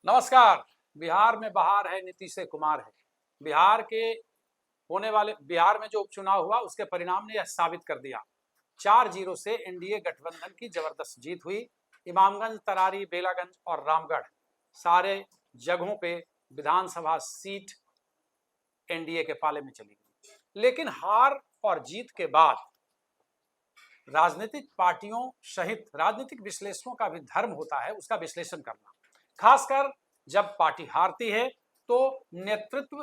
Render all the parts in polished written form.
नमस्कार। बिहार में बहार है, नीतीश कुमार है। बिहार में जो उपचुनाव हुआ उसके परिणाम ने यह साबित कर दिया। 4-0 से एनडीए गठबंधन की जबरदस्त जीत हुई। इमामगंज, तरारी, बेलागंज और रामगढ़ सारे जगहों पे विधानसभा सीट एनडीए के पाले में चली गई। लेकिन हार और जीत के बाद राजनीतिक पार्टियों सहित राजनीतिक विश्लेषकों का भी धर्म होता है उसका विश्लेषण करना। खासकर जब पार्टी हारती है तो नेतृत्व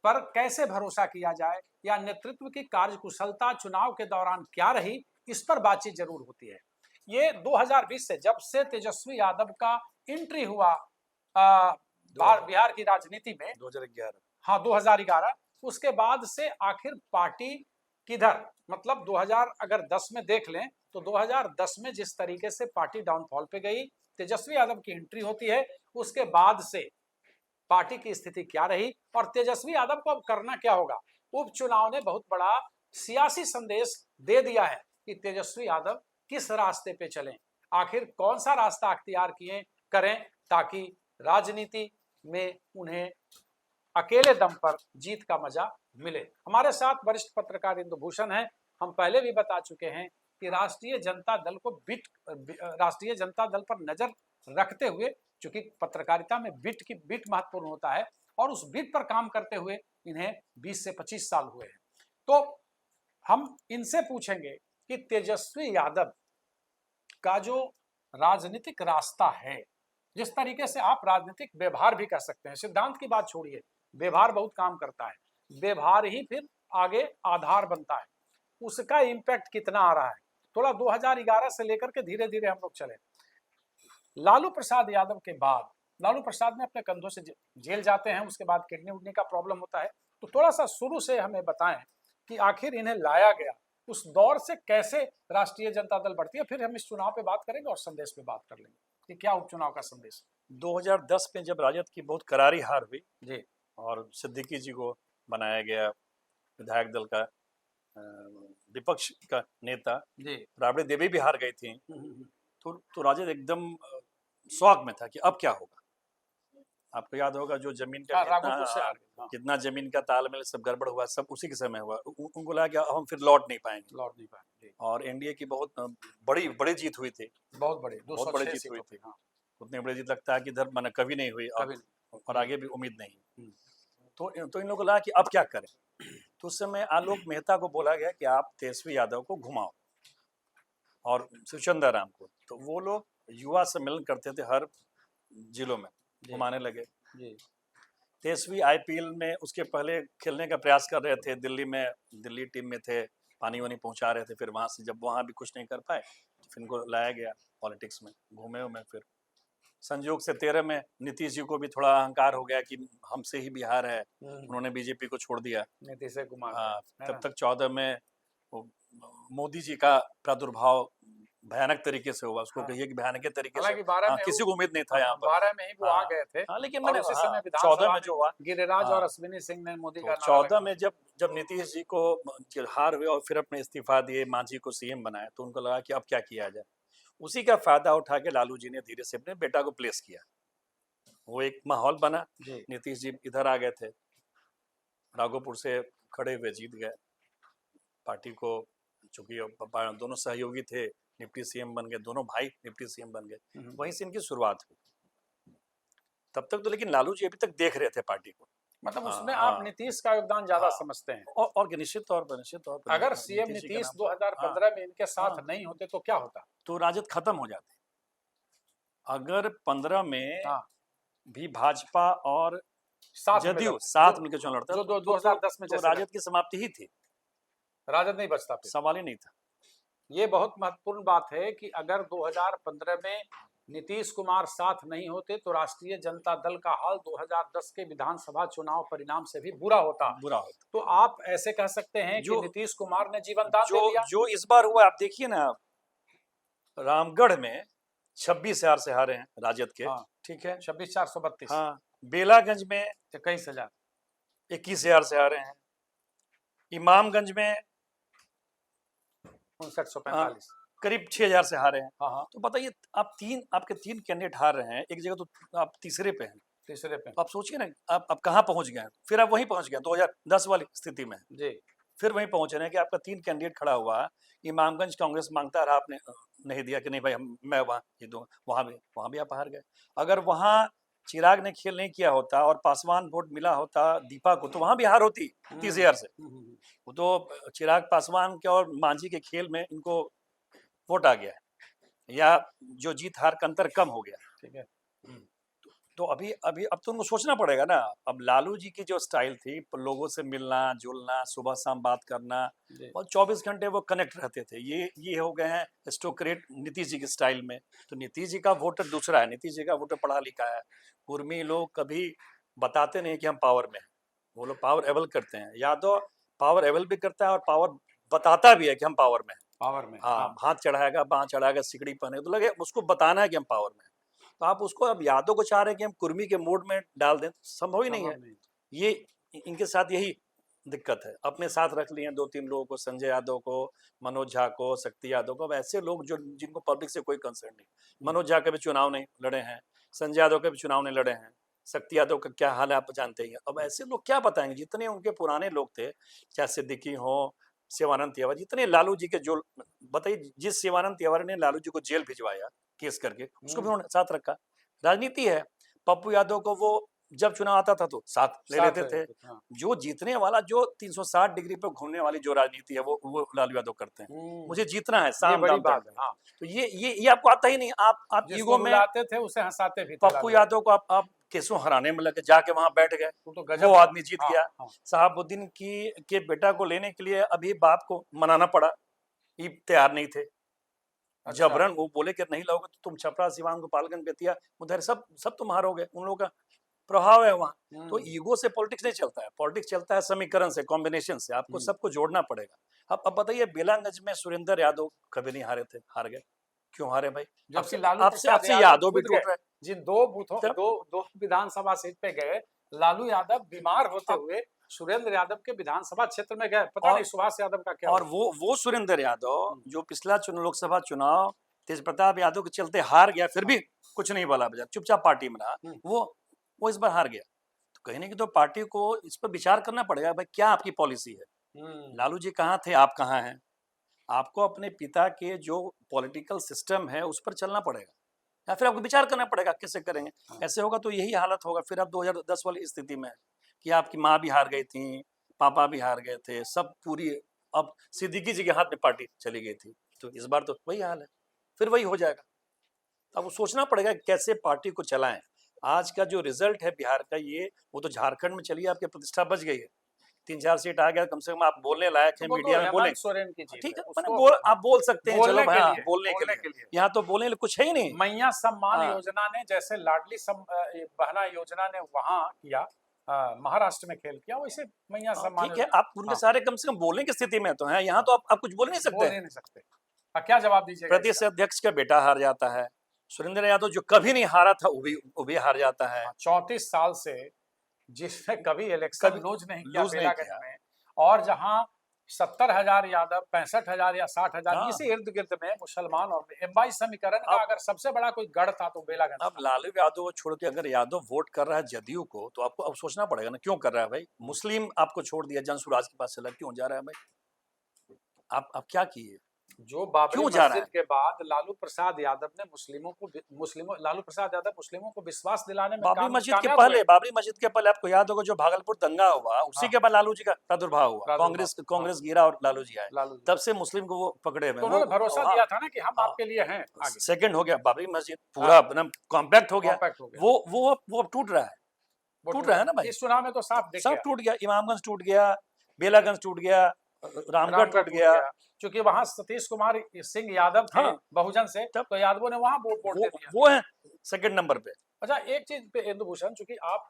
पर कैसे भरोसा किया जाए या नेतृत्व की कार्यकुशलता चुनाव के दौरान क्या रही, इस पर बातचीत जरूर होती है। ये 2020 से जब से तेजस्वी यादव का एंट्री हुआ बिहार की राजनीति में 2011। हाँ 2011, उसके बाद से आखिर पार्टी किधर, मतलब 2000 अगर 10 में देख लें तो 2010 में जिस तरीके से पार्टी डाउनफॉल पे गई, तेजस्वी यादव की एंट्री होती है, उसके बाद से पार्टी की स्थिति क्या रही और तेजस्वी यादव को अब करना क्या होगा। उपचुनाव ने बहुत बड़ा सियासी संदेश दे दिया है कि तेजस्वी यादव किस रास्ते पे चलें, आखिर कौन सा रास्ता अख्तियार करें ताकि राजनीति में उन्हें अकेले दम पर जीत का मजा मिले। हमारे साथ वरिष्ठ पत्रकार इंदुभूषण हैं। हम पहले भी बता चुके हैं कि राष्ट्रीय जनता दल पर नजर रखते हुए, चूंकि पत्रकारिता में बिट महत्वपूर्ण होता है और उस बिट पर काम करते हुए इन्हें 20 से 25 साल हुए हैं, तो हम इनसे पूछेंगे कि तेजस्वी यादव का जो राजनीतिक रास्ता है, जिस तरीके से आप राजनीतिक व्यवहार भी कर सकते हैं, सिद्धांत की बात छोड़िए, व्यवहार बहुत काम करता है, व्यवहार ही फिर आगे आधार बनता है, उसका इंपैक्ट कितना आ रहा है। थोड़ा 2011 से लेकर के धीरे धीरे हम लोग चले। लालू प्रसाद यादव के बाद, लालू प्रसाद में अपने कंधों से जेल जाते हैं, उसके बाद किडनी उडनी का प्रॉब्लम होता है, तो थोड़ा सा शुरू से हमें बताएं कि आखिर इन्हें लाया गया, उस दौर से कैसे राष्ट्रीय जनता दल बढ़ती है, फिर हम इस चुनाव पे बात करेंगे और संदेश पे बात कर लेंगे कि क्या उपचुनाव का संदेश। 2010 में जब राजद की बहुत करारी हार हुई जी, और सिद्दीकी जी को बनाया गया विधायक दल का विपक्ष का नेता, जी, राबड़ी देवी भी हार गई थी, तो राजद एकदम शौक में था कि अब क्या होगा। आपको याद होगा जो जमीन का राघोपुर से आ गए, कितना जमीन का तालमेल सब गड़बड़ हुआ, सब उसी के समय हुआ। उनको लगा कि अब हम फिर लौट नहीं पाएंगे। और एनडीए की बहुत बड़ी जीत हुई थी, बहुत बड़ी जीत हुई थी। उतनी बड़ी जीत लगता है कि इधर मैंने कभी नहीं हुई और आगे भी उम्मीद नहीं। तो इन लोगों को लगा कि अब क्या करें। तो उस समय आलोक मेहता को बोला गया कि आप तेजस्वी यादव को घुमाओ और सुचंदा राम को। तो वो लोग युवा सम्मेलन करते थे हर जिलों में, घुमाने लगे। तेजस्वी आईपीएल में उसके पहले खेलने का प्रयास कर रहे थे, दिल्ली टीम में थे, पानी वानी पहुंचा रहे थे। फिर वहां से जब वहां भी कुछ नहीं कर पाए तो फिर इनको लाया गया पॉलिटिक्स में, घूमे में। फिर संयोग से 13 में नीतीश जी को भी थोड़ा अहंकार हो गया कि हमसे ही बिहार है, उन्होंने बीजेपी को छोड़ दिया नीतीश कुमार। तब तक 14 में मोदी जी का प्रादुर्भाव भयानक तरीके से हुआ, उसको कहिए कि भयानक तरीके से, किसी को उम्मीद नहीं था यहाँ पर। 12 में ही वो आ गए थे, लेकिन मैंने उसी समय 14 में जो हुआ, गिरिराज और अश्विनी सिंह ने मोदी का 14 में जब नीतीश जी को हार हुए और फिर अपने इस्तीफा दिए, मांझी को सीएम बनाया, तो उनको लगा कि अब क्या किया जाए। उसी का फायदा उठा के लालू जी ने धीरे से अपने बेटा को प्लेस किया। वो एक माहौल बना। नीतीश जी इधर आ गए थे, राघोपुर से खड़े हुए जीत गए पार्टी को, चूंकि दोनों सहयोगी थे, डिप्टी सीएम बन गए, दोनों भाई डिप्टी सीएम बन गए। वहीं से इनकी शुरुआत हुई। तब तक तो लेकिन लालू जी अभी तक देख रहे थे पार्टी को, मतलब उसमें आप नीतीश का योगदान ज्यादा समझते हैं। और निश्चित तौर पर अगर सीएम नीतीश 2015 में इनके साथ नहीं होते तो क्या होता, तो राजद खत्म हो जाते। अगर 15 में भी भाजपा और जदयू साथ मिलकर चुनाव लड़ता जो 2010 में, तो राजद की समाप्ति ही थी, राजद नहीं बचता, सवाल ही नहीं था। ये बहुत महत्वपूर्ण बात है कि अगर 2015 में नीतीश कुमार साथ नहीं होते तो राष्ट्रीय जनता दल का हाल 2010 के विधानसभा चुनाव परिणाम से भी बुरा होता। तो आप ऐसे कह सकते हैं कि नीतीश कुमार ने जीवन दान दे दिया। जो इस बार हुआ, आप देखिए ना, रामगढ़ में 26,000 से हारे हैं राजद के, ठीक है, 26,432। बेलागंज में 21,000, 21,000 से हारे हैं। इमामगंज में 59,45, करीब 6000 से हारे हैं। हाँ हाँ, तो बताइए, आपके 3 कैंडिडेट हार रहे हैं, एक जगह तो आप तीसरे पे हैं। तीसरे पे तो आप सोचिए ना, आप कहाँ पहुंच गए हैं। फिर आप वहीं पहुंच गए 2010 वाली स्थिति में। जी। फिर वहीं पहुंच रहे हैं कि आपका 3 कैंडिडेट खड़ा हुआ, इमामगंज कांग्रेस मांगता रहा, आपने नहीं दिया कि नहीं भाई मैं वहाँ जीतूंगा। वहां भी आप हार गए। अगर वहां चिराग ने खेल नहीं किया होता और पासवान वोट मिला होता दीपा को, तो वहां भी हार होती 30,000 से। वो तो चिराग पासवान के और मांझी के खेल में इनको वोट आ गया है, या जो जीत हार का अंतर कम हो गया। ठीक है। तो अभी अभी अब तो उनको सोचना पड़ेगा ना। अब लालू जी की जो स्टाइल थी, लोगों से मिलना जुलना, सुबह शाम बात करना, जी। और 24 घंटे वो कनेक्ट रहते थे, ये हो गए हैं स्टोक्रेट नीतीश जी के स्टाइल में। तो नीतीश जी का वोटर दूसरा है, नीतीश जी का वोटर पढ़ा लिखा है। उर्मी लोग कभी बताते नहीं कि हम पावर में हैं, वो लोग पावर एवल करते हैं। यादव पावर एवल भी करता है और पावर बताता भी है कि हम पावर में हैं। पावर में, हाँ, हाँ। हाथ चढ़ाएगा, बाँह चढ़ाएगा, सिकड़ी पहने, तो लगे उसको बताना है कि हम पावर में हैं। तो आप उसको अब यादव को चाह रहे हैं कि हम कुर्मी के मोड में डाल दें, संभव ही नहीं है। संभव नहीं। ये इनके साथ यही दिक्कत है। अपने साथ रख लिए हैं 2-3 लोगों को, संजय यादव को, मनोज झा को, शक्ति यादव को। अब ऐसे लोग जो जिनको पब्लिक से कोई कंसर्न नहीं। मनोज झा के भी चुनाव नहीं लड़े हैं, संजय यादव के भी चुनाव नहीं लड़े हैं, शक्ति यादव का क्या हाल है आप जानते ही हैं। अब ऐसे लोग क्या बताएंगे? जितने उनके पुराने लोग थे, चाहे सिद्दीकी हो, शिवानंद तिवारी, जितने लालू जी के जो, बताइए जिस शिवानंद तिवारी ने लालू जी को जेल भिजवाया केस करके, उसको भी उन्होंने साथ रखा। राजनीति है। पप्पू यादव को वो जब चुनाव आता था तो साथ ले साथ लेते ले थे। लेते थे, हाँ। जो जीतने वाला, जो 360 डिग्री पे घूमने वाली जो राजनीति है, वो लालू यादव करते हैं। मुझे जीतना है, ये साम बड़ी दाम बात है, दंड। हाँ। तो ये आपको आता ही नहीं। आप जिसको ईगो में रुलाते थे उसे हंसाते भी थे पप्पू लालू यादव। यादव को आप केसों हराने में लगे, जाके वहां बैठ गए, वो तो वो गजब है। आदमी जीत हाँ गया। हाँ। शहाबुद्दीन की के बेटा को लेने के लिए अभी बाप को मनाना पड़ा, ये तैयार नहीं थे। अच्छा। जबरन वो बोले कि नहीं लाओगे तो तुम छपरा, सिवान, गोपालगंज, बेतिया, उधर सब तुम हारोगे। उन लोगों का प्रभाव है वहां। तो ईगो से पॉलिटिक्स नहीं चलता है, पॉलिटिक्स चलता है समीकरण से, कॉम्बिनेशन से। आपको सबको जोड़ना पड़ेगा। अब बताइए, बेलागंज में सुरेंद्र यादव कभी नहीं हारे थे, हार गए। क्यों हारे भाई? जबकि आपसे लालू आपसे प्रसाद आपसे यादव यादव भी खुद टूट गए, रहा है। जिन दो बूथों तब दो विधानसभा सीट पे गए, लालू यादव बीमार होते अब हुए सुरेंद्र यादव के विधानसभा क्षेत्र में गए। पता नहीं सुभाष यादव का क्या और हुआ। वो सुरेंद्र यादव जो पिछला लोकसभा चुनाव तेज प्रताप यादव के चलते हार गया, फिर भी कुछ नहीं बोला, बजा चुपचाप पार्टी में रहा। वो इस बार हार गया। तो कहीं ना कहीं तो पार्टी को इस पर विचार करना पड़ेगा, भाई क्या आपकी पॉलिसी है। लालू जी कहाँ थे, आप कहाँ हैं? आपको अपने पिता के जो पॉलिटिकल सिस्टम है उस पर चलना पड़ेगा, या फिर आपको विचार करना पड़ेगा कैसे करेंगे। ऐसे होगा तो यही हालत होगा। फिर आप 2010 वाली स्थिति में कि आपकी माँ भी हार गई थी, पापा भी हार गए थे, सब पूरी अब सिद्दीकी जी के हाथ में पार्टी चली गई थी। तो इस बार तो वही हाल है, फिर वही हो जाएगा। अब वो सोचना पड़ेगा कैसे पार्टी को चलाएं। आज का जो रिजल्ट है बिहार का, ये वो तो झारखंड में चलिए आपकी प्रतिष्ठा बच गई है, 3-4 सीट आ गया, कम से कम आप बोलने लायक तो है, वो तो मीडिया में बोले। हेमंत सोरेन की जीत ठीक है, है, मैंने उसको आप बोल सकते हैं, चलो बोलने के हाँ, लिए, बोलने के लिए। यहाँ तो बोलने के लिए कुछ है ही नहीं। मैया सम्मान हाँ। योजना ने, जैसे लाडली बहना योजना ने वहां किया, महाराष्ट्र में खेल किया, वैसे मैया सम्मान ठीक है, योजना। आप उनके हाँ, सारे कम से कम बोलने की स्थिति में तो हैं। यहाँ तो आप कुछ बोल नहीं सकते बोल ही हैं। नहीं सकते। क्या जवाब दीजिएगा प्रदेश इसका? अध्यक्ष का बेटा हार जाता है। सुरेंद्र यादव जो कभी नहीं हारा था, वो भी हार जाता है। 34 साल से जिसने कभी इलेक्शन कभी लूज नहीं किया लूज नहीं बेलागंज किया। में, और जहां 70,000 यादव, 65,000 या 60,000 हाँ। इसी इर्द गिर्द में मुसलमान, और एम्बाई समीकरण का अब अगर सबसे बड़ा कोई गढ़ था तो बेलागंज अब था। लालू यादव छोड़ के अगर यादव वोट कर रहा है जदयू को, तो आपको अब सोचना पड़ेगा ना, क्यों कर रहा है भाई? मुस्लिम आपको छोड़ दिया, जनसुराज के पास चला, क्यों जा रहा है भाई? आप क्या किए? जो बाबरी क्यों जा रहा मस्जिद है? के बाद लालू प्रसाद यादव मुस्लिमों को विश्वास दिलाने में कामयाब हुए। बाबरी मस्जिद के पहले आपको याद होगा जो भागलपुर दंगा हुआ, उसी हाँ, के बाद लालू जी का प्रादुर्भाव हुआ। प्रादुर्भाव, हाँ, कांग्रेस गिरा और लालू जी आए। लालू जी। तब से मुस्लिम को वो पकड़े हुए तो हैं। उन्होंने भरोसा हाँ, दिया था ना कि हम हाँ। आपके लिए हैं आगे। सेकंड हो गया बाबरी मस्जिद, पूरा हाँ, अपना कॉम्पैक्ट हो गया। कॉम्पैक्ट हो गया। वो अब टूट रहा है। वो टूट रहा है ना भाई, इस चुनाव में तो साफ दिख सब गया। टूट गया। इमामगंज टूट गया, बेलागंज टूट गया, रामगढ़ रामगढ़ टूट टूट गया। गया, क्योंकि वहां सतीश कुमार सिंह यादव थे हाँ, बहुजन से, तब तो यादवों ने वहां वोट दे दिया। वो है सेकंड नंबर पे। अच्छा, एक चीज पे इंदुभूषण, चूंकि आप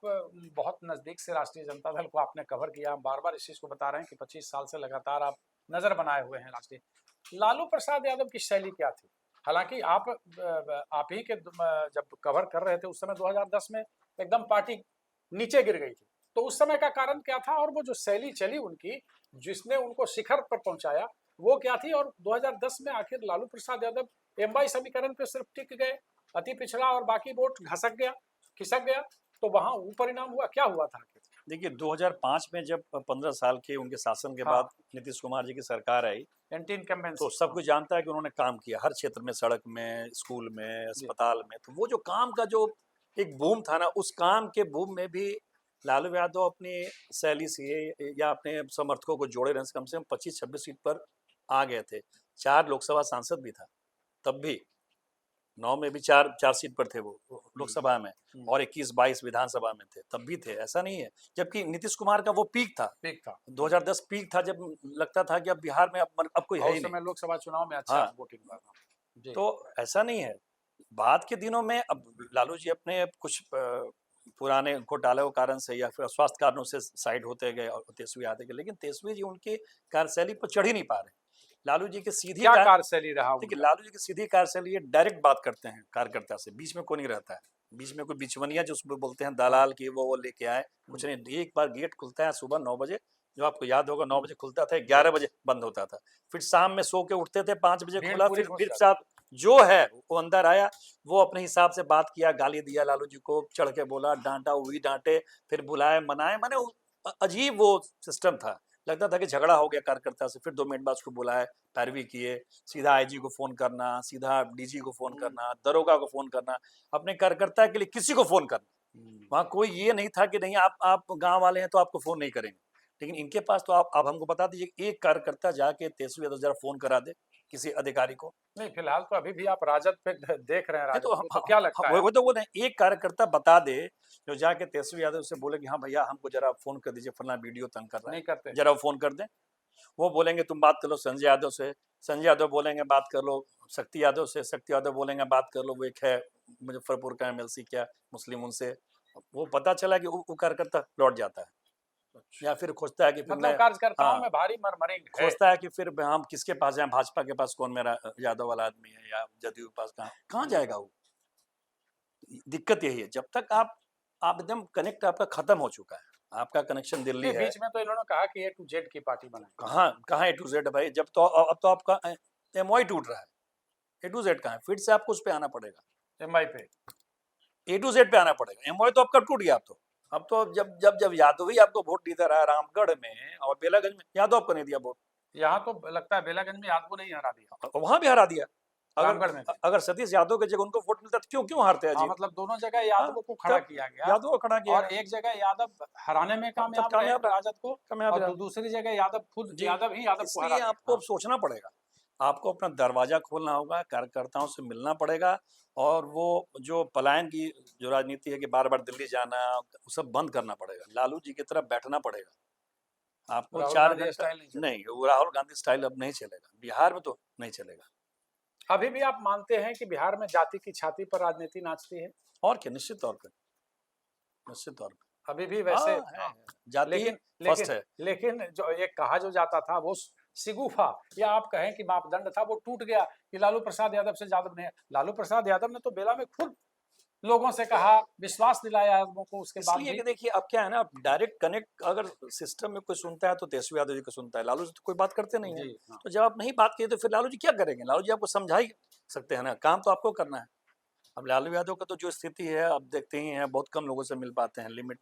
बहुत नजदीक से राष्ट्रीय जनता दल को आपने कवर किया, बार बार इस चीज को बता रहे हैं कि 25 साल से लगातार आप नजर बनाए हुए हैं राष्ट्रीय। लालू प्रसाद यादव की शैली क्या थी? हालांकि आप ही के जब कवर कर रहे थे उस समय 2010 में एकदम पार्टी नीचे गिर गई थी, तो उस समय का कारण क्या था, और वो जो शैली चली उनकी जिसने उनको शिखर पर पहुंचाया, वो क्या थी, और 2010 में आखिर लालू प्रसाद यादव एमवाई समीकरण पे सिर्फ टिक गए, अति पिछड़ा और बाकी वोट खिसक गया, तो वहां वो परिणाम हुआ, क्या हुआ था? देखिए 2005 में जब 15 साल के उनके शासन के बाद नीतीश कुमार जी की सरकार आई, एंटी इनकम्बेंसी, तो सब कुछ जानता है कि उन्होंने काम किया हर क्षेत्र में, सड़क में, स्कूल में, अस्पताल में। तो वो जो काम का जो एक बूम था ना, उस काम के बूम में भी लालू यादव अपनी शैली से या अपने समर्थकों को जोड़े रहने से कम 25-26 सीट पर आ गए थे। 4 लोकसभा सांसद भी था तब भी, 9 में भी 4 सीट पर थे वो लोकसभा में, और 21-22 विधानसभा में थे, तब भी थे, ऐसा नहीं है। जबकि नीतीश कुमार का वो पीक था 2010 पीक था, जब लगता था कि अब बिहार में अब कोई है ही नहीं। लोकसभा चुनाव में अच्छा वोटिंग हुआ था। तो ऐसा नहीं है। बाद के दिनों में अब लालू जी अपने कुछ पुराने घोटाले के कारण से या फिर स्वास्थ्य कारणों से साइड होते गए और तेजस्वी आते गए, लेकिन तेजस्वी जी उनकी कार्यशैली पर चढ़ ही नहीं पा रहे। लालू जी की सीधी कार्यशैली रहा, देखिए लालू जी की सीधी कार्यशैली, ये डायरेक्ट बात करते हैं कार्यकर्ता से, बीच में कोई नहीं रहता है। बीच में कोई बिचवनिया जो उसमें बोलते हैं दलाल की, वो लेके आए, कुछ नहीं। एक बार गेट खुलता है सुबह 9 बजे, जो आपको याद होगा 9 बजे खुलता था, 11 बजे बंद होता था, फिर शाम में सो के उठते थे, 5 बजे खुला, फिर साथ जो है वो अंदर आया, वो अपने हिसाब से बात किया, गाली दिया लालू जी को, चढ़ के बोला, डांटा, वही डांटे, फिर बुलाए, मनाए, माने अजीब वो सिस्टम था। लगता था कि झगड़ा हो गया कार्यकर्ता से, फिर 2 मिनट बाद उसको बुलाए, पैरवी किए, सीधा आईजी को फोन करना, सीधा डीजी को फोन करना, दरोगा को फोन करना, अपने कार्यकर्ता के लिए किसी को फोन करना। वहां कोई ये नहीं था कि नहीं आप गांव वाले हैं तो आपको फोन नहीं करेंगे। लेकिन इनके पास तो आप हमको बता दीजिए, एक कार्यकर्ता जाके तेजस्वी यादव जरा फोन करा दे किसी अधिकारी को। नहीं, फिलहाल तो अभी भी आप राजद पे देख रहे हैं, राजद तो क्या लगता है? वो तो बोले एक कार्यकर्ता बता दे जो जाके तेजस्वी यादव से बोले कि हाँ भैया हमको जरा फोन कर दीजिए, फलना वीडियो तंग कर रहा है, नहीं करते, जरा फोन कर दे। वो बोलेंगे तुम बात कर लो संजय यादव से, संजय यादव बोलेंगे बात कर लो शक्ति यादव से, शक्ति यादव बोलेंगे बात कर लो वो एक है मुजफ्फरपुर का एमएलसी क्या मुस्लिम, उनसे। वो पता चला कि वो कार्यकर्ता लौट जाता है, या फिर खोजता है कि फिर मतलब कार्यकर्ताओं में भारी मरमरिंग है। खोजता है कि फिर हम किसके पास जाएं, भाजपा के पास कौन मेरा यादव वाला आदमी है, या जदयू के पास कहाँ जाएगा वो। दिक्कत यही है, जब तक आप एकदम कनेक्ट आपका खत्म हो चुका है, आपका कनेक्शन दिल्ली है। बीच में तो इन्होंने कहा कि A to Z की पार्टी बनाए, कहाँ A to Z भाई, जब तो अब तो आपका MOI टूट रहा है, A to Z कहाँ है, फिर से आपको उस पे आना पड़ेगा, MI पे A to Z पे आना पड़ेगा। MOI तो आपका टूट गया, अब तो जब यादव ही आपको वोट देता रहा रामगढ़ में और बेलागंज में, यादव आपको नहीं दिया वोट। यहाँ तो लगता है बेलागंज में यादव नहीं हरा दिया, वहां भी हरा दिया। अगर सतीश यादव की जगह उनको वोट मिलता तो क्यों हारते हैं? मतलब दोनों जगह यादव को खड़ा किया गया, यादव को खड़ा किया, और एक जगह यादव हराने में कामयाब रहे राजद को, और दूसरी जगह यादव खुद यादव को हरा। आपको सोचना पड़ेगा, आपको अपना दरवाजा खोलना होगा, कार्यकर्ताओं से मिलना पड़ेगा, और वो जो पलायन की जो राजनीति है कि बार बार दिल्ली जाना, वो सब बंद करना पड़ेगा। लालू जी की तरफ बैठना पड़ेगा आपको। 4 घंटा नहीं, वो राहुल गांधी स्टाइल अब नहीं चलेगा, बिहार में तो नहीं चलेगा। अभी भी आप मानते हैं कि बिहार में जाति की छाती पर राजनीति नाचती है? और क्या, निश्चित तौर पर अभी भी वैसे जाति फर्स्ट है। लेकिन जो एक कहा जो जाता था वो सिगुफा, या आप कहें कि मापदंड था, वो टूट गया कि लालू प्रसाद यादव से यादव ने, लालू प्रसाद यादव ने तो बेला में खुद लोगों से कहा, विश्वास दिलाया यादवों को, उसके बाद इसलिए कि देखिए अब क्या है ना, डायरेक्ट कनेक्ट अगर सिस्टम में कोई सुनता है तो तेजस्वी यादव जी को सुनता है, लालू जी तो कोई बात करते नहीं है। तो जब आप नहीं बात किए तो फिर लालू जी क्या करेंगे? लालू जी आपको समझा ही सकते हैं ना, काम तो आपको करना है। अब लालू यादव का तो जो स्थिति है अब देखते ही हैं, बहुत कम लोगों से मिल पाते हैं, लिमिट।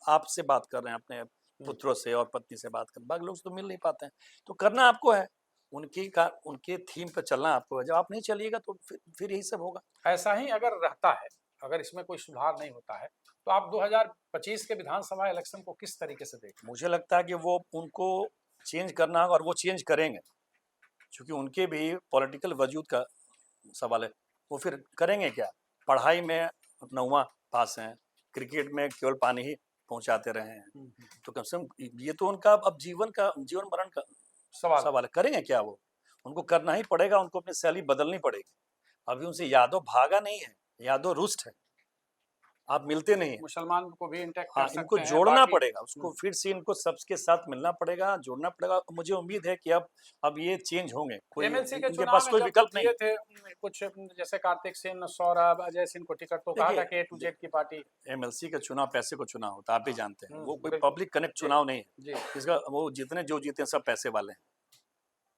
आपसे बात कर रहे हैं, अपने पुत्रों से और पत्नी से बात कर, बाकी लोग तो मिल नहीं पाते हैं। तो करना आपको है, उनके थीम पर चलना आपको है। जब आप नहीं चलिएगा तो फिर यही सब होगा। ऐसा ही अगर रहता है, अगर इसमें कोई सुधार नहीं होता है, तो आप 2025 के विधानसभा इलेक्शन को किस तरीके से देखें? मुझे लगता है कि वो उनको चेंज करना होगा, और वो चेंज करेंगे, क्योंकि उनके भी पॉलिटिकल वजूद का सवाल है। वो फिर करेंगे क्या? पढ़ाई में 9वां पास हैं, क्रिकेट में केवल पानी ही पहुंचाते रहे हैं, तो कम से कम ये तो उनका अब जीवन मरण का सवाल है। करेंगे क्या? वो उनको करना ही पड़ेगा, उनको अपनी शैली बदलनी पड़ेगी। अभी उनसे यादव भागा नहीं है, यादव रुष्ट है, आप मिलते नहीं है। मुसलमान को भी इंटैक्ट कर सकते हैं, इनको जोड़ना पड़ेगा, उसको फिर से इनको सबके साथ मिलना पड़ेगा, जोड़ना पड़ेगा। मुझे उम्मीद है कि अब ये चेंज होंगे। कोई इनके पास कोई विकल्प नहीं थे। कुछ जैसे कार्तिक सिंह, सौरभ, अजय सिंह को टिकट तो कहा था कि A to Z की पार्टी। एमएलसी का चुनाव पैसे को चुनाव होता है, आप भी जानते हैं, वो कोई पब्लिक कनेक्ट चुनाव नहीं है। इसका वो जो जीते हैं सब पैसे वाले हैं।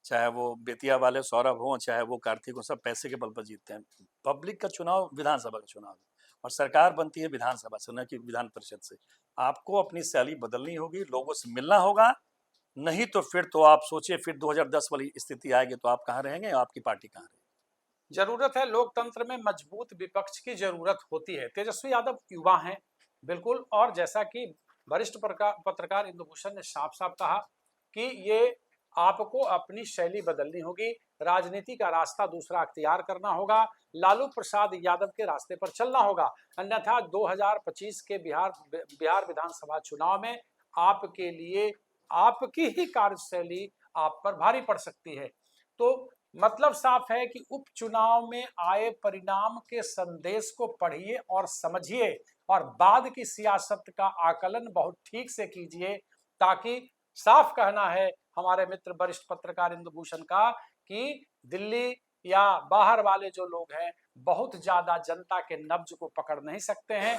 चाहे वो बेतिया वाले सौरभ हों, चाहे वो कार्तिक हों, सब पैसे के बल पर जीतते हैं। पब्लिक का चुनाव विधानसभा का चुनाव है और सरकार बनती है विधानसभा से, न कि विधान परिषद से। आपको अपनी शैली बदलनी होगी, लोगों से मिलना होगा, नहीं तो फिर तो आप सोचिए फिर 2010 वाली स्थिति आएगी तो आप कहाँ रहेंगे, आपकी पार्टी कहाँ रहेगी। जरूरत है लोकतंत्र में मजबूत विपक्ष की जरूरत होती है। तेजस्वी यादव युवा हैं बिल्कुल, और जैसा कि वरिष्ठ पत्रकार इंदुभूषण ने साफ साफ कहा कि ये आपको अपनी शैली बदलनी होगी, राजनीति का रास्ता दूसरा अख्तियार करना होगा, लालू प्रसाद यादव के रास्ते पर चलना होगा, अन्यथा 2025 के बिहार विधानसभा चुनाव में आपके लिए आपकी ही कार्यशैली आप पर भारी पड़ सकती है। तो मतलब साफ है कि उपचुनाव में आए परिणाम के संदेश को पढ़िए और समझिए और बाद की सियासत का आकलन बहुत ठीक से कीजिए, ताकि साफ कहना है हमारे मित्र वरिष्ठ पत्रकार इंदुभूषण का कि दिल्ली या बाहर वाले जो लोग हैं बहुत ज्यादा जनता के नब्ज को पकड़ नहीं सकते हैं।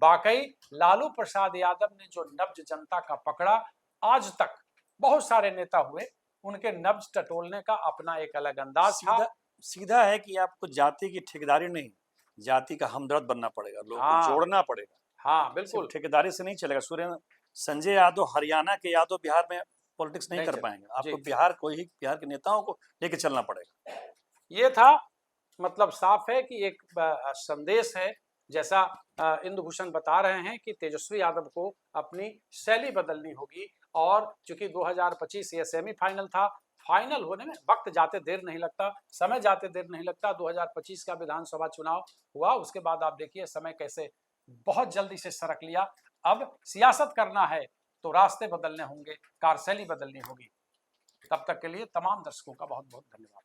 वाकई लालू प्रसाद यादव ने जो नब्ज जनता का पकड़ा, आज तक बहुत सारे नेता हुए, उनके नब्ज टटोलने का अपना एक अलग अंदाज था। सीधा है कि आपको जाति की ठेकेदारी नहीं, जाति का हमदर्द बनना पड़ेगा, लोगों को जोड़ना पड़ेगा। हाँ बिल्कुल, ठेकेदारी से नहीं चलेगा। संजय यादव हरियाणा के यादव बिहार में पॉलिटिक्स नहीं कर पाएंगे। आपको बिहार के नेताओं को लेके चलना पड़ेगा। ये था, मतलब साफ है कि एक संदेश है, जैसा इंदुभूषण बता रहे हैं कि तेजस्वी यादव को अपनी शैली बदलनी होगी, और चूंकि 2025 ये सेमीफाइनल था, फाइनल होने में वक्त जाते देर नहीं लगता, समय जाते देर नहीं लगता। 2025 का विधानसभा चुनाव हुआ, उसके बाद आप देखिए समय कैसे बहुत जल्दी से सरक लिया। अब सियासत करना है तो रास्ते बदलने होंगे, कार्यशैली बदलनी होगी। तब तक के लिए तमाम दर्शकों का बहुत बहुत धन्यवाद।